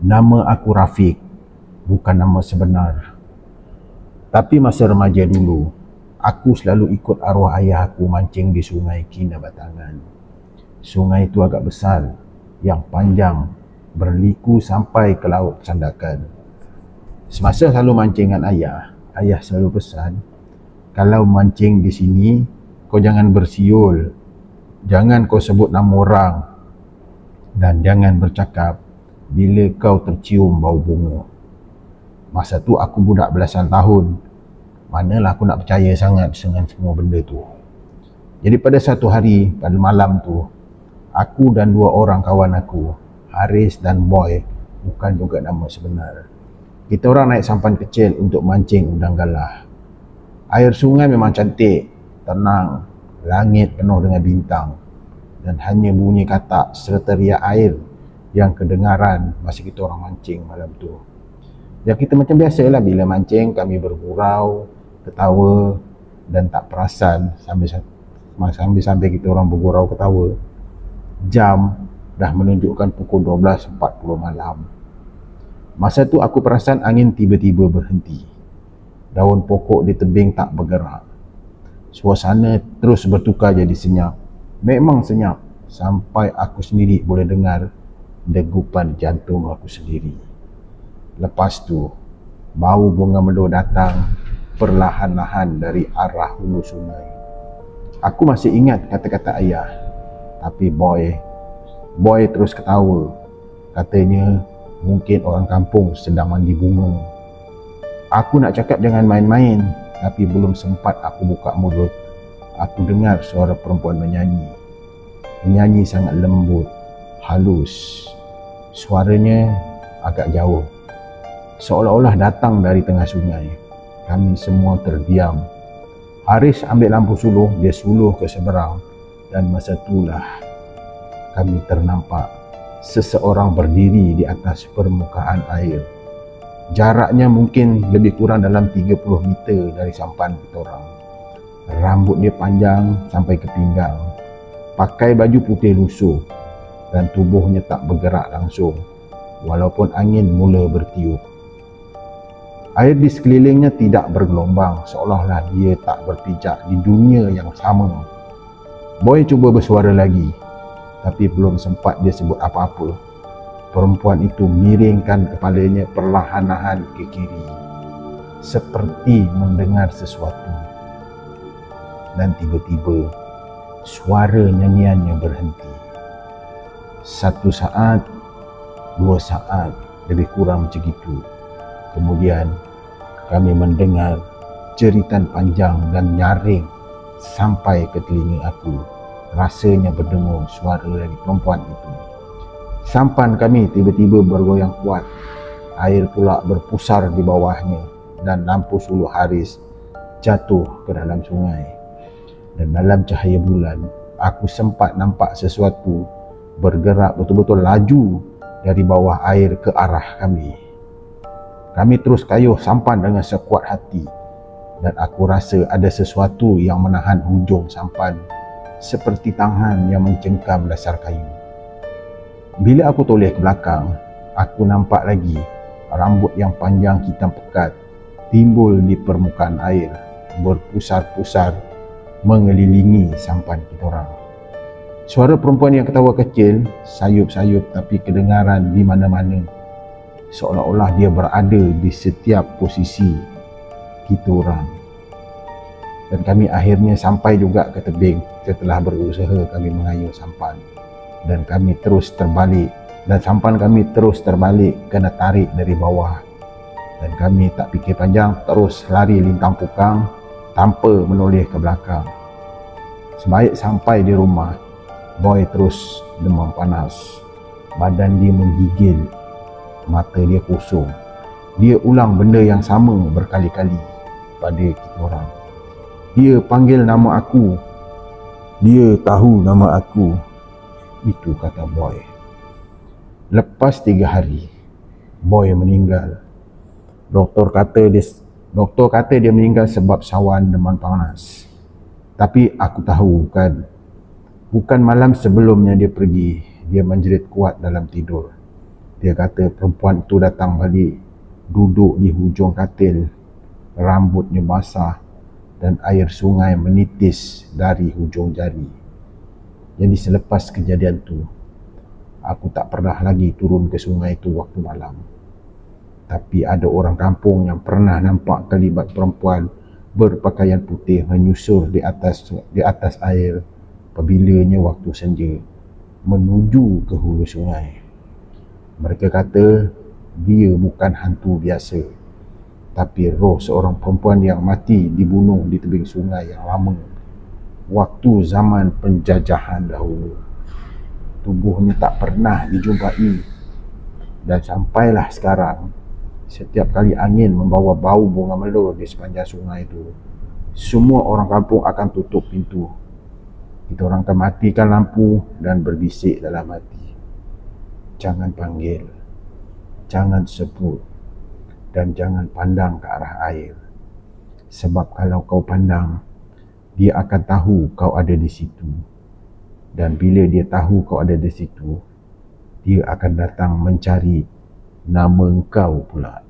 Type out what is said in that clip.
Nama aku Rafiq, bukan nama sebenar. Tapi masa remaja dulu, aku selalu ikut arwah ayah aku mancing di sungai Kinabatangan. Sungai itu agak besar, yang panjang, berliku sampai ke laut Sandakan. Semasa selalu mancing dengan ayah selalu pesan, kalau mancing di sini, kau jangan bersiul, jangan kau sebut nama orang, dan jangan bercakap bila kau tercium bau bunga. Masa tu aku budak belasan tahun, manalah aku nak percaya sangat dengan semua benda tu. Jadi pada satu hari, pada malam tu, aku dan dua orang kawan aku, Haris dan Boy, bukan juga nama sebenar, kita orang naik sampan kecil untuk mancing udang galah. Air sungai memang cantik, tenang, langit penuh dengan bintang, dan hanya bunyi katak serta riak air yang kedengaran masa kita orang mancing malam tu. Ya, kita macam biasalah bila mancing, kami bergurau, ketawa dan tak perasan sambil kita orang bergurau ketawa, jam dah menunjukkan pukul 12.40 malam. Masa tu aku perasan angin tiba-tiba berhenti. Daun pokok di tebing tak bergerak. Suasana terus bertukar jadi senyap. Memang senyap sampai aku sendiri boleh dengar degupan jantung aku sendiri. Lepas tu, bau bunga melo datang perlahan-lahan dari arah hulu sungai. Aku masih ingat kata-kata ayah, tapi Boy terus ketawa. Katanya mungkin orang kampung sedang mandi bunga. Aku nak cakap jangan main-main, tapi belum sempat aku buka mulut, aku dengar suara perempuan menyanyi. Menyanyi sangat lembut, halus. Suaranya agak jauh, seolah-olah datang dari tengah sungai. Kami semua terdiam. Haris ambil lampu suluh, dia suluh ke seberang, dan masa itulah kami ternampak seseorang berdiri di atas permukaan air. Jaraknya mungkin lebih kurang dalam 30 meter dari sampan kita orang. Rambut dia panjang sampai ke pinggang, pakai baju putih lusuh, dan tubuhnya tak bergerak langsung walaupun angin mula bertiup. Air di sekelilingnya tidak bergelombang, seolah-olah dia tak berpijak di dunia yang sama. Boy cuba bersuara lagi, tapi belum sempat dia sebut apa-apa, perempuan itu miringkan kepalanya perlahan-lahan ke kiri, seperti mendengar sesuatu. Dan tiba-tiba suara nyanyiannya berhenti. 1 saat, 2 saat, lebih kurang macam itu. Kemudian kami mendengar jeritan panjang dan nyaring sampai ke telinga aku. Rasanya berdengung suara dari perempuan itu. Sampan kami tiba-tiba bergoyang kuat. Air pula berpusar di bawahnya, dan lampu suluh Haris jatuh ke dalam sungai. Dan dalam cahaya bulan, aku sempat nampak sesuatu bergerak betul-betul laju dari bawah air ke arah kami. Kami terus kayuh sampan dengan sekuat hati, dan aku rasa ada sesuatu yang menahan hujung sampan, seperti tangan yang mencengkam dasar kayu. Bila aku toleh ke belakang, aku nampak lagi rambut yang panjang hitam pekat timbul di permukaan air, berpusar-pusar mengelilingi sampan kita orang. Suara perempuan yang ketawa kecil, sayup-sayup tapi kedengaran di mana-mana, seolah-olah dia berada di setiap posisi kita orang. Dan kami akhirnya sampai juga ke tebing setelah berusaha kami mengayuh sampan. Dan kami terus terbalik, dan sampan kami terus terbalik kena tarik dari bawah. Dan kami tak fikir panjang, terus lari lintang pukang tanpa menoleh ke belakang. Sebaik sampai di rumah, Boy terus demam panas, badan dia menggigil, mata dia kosong. Dia ulang benda yang sama berkali-kali pada kita orang. Dia panggil nama aku, dia tahu nama aku. Itu kata Boy. Lepas 3 hari, Boy meninggal. Doktor kata dia meninggal sebab sawan demam panas. Tapi aku tahu bukan malam sebelumnya dia pergi, dia menjerit kuat dalam tidur. Dia kata perempuan itu datang balik, duduk di hujung katil, rambutnya basah dan air sungai menitis dari hujung jari. Jadi selepas kejadian tu, aku tak pernah lagi turun ke sungai itu waktu malam. Tapi ada orang kampung yang pernah nampak kelibat perempuan berpakaian putih menyusur di atas air apabila waktu senja menuju ke hulu sungai. Mereka kata dia bukan hantu biasa, tapi roh seorang perempuan yang mati dibunuh di tebing sungai yang lama waktu zaman penjajahan dahulu. Tubuhnya tak pernah dijumpai, dan sampailah sekarang, setiap kali angin membawa bau bunga melur di sepanjang sungai itu, semua orang kampung akan tutup pintu. Kita orang akan matikan lampu dan berbisik dalam hati, jangan panggil, jangan sebut, dan jangan pandang ke arah air. Sebab kalau kau pandang, dia akan tahu kau ada di situ. Dan bila dia tahu kau ada di situ, dia akan datang mencari nama engkau pula.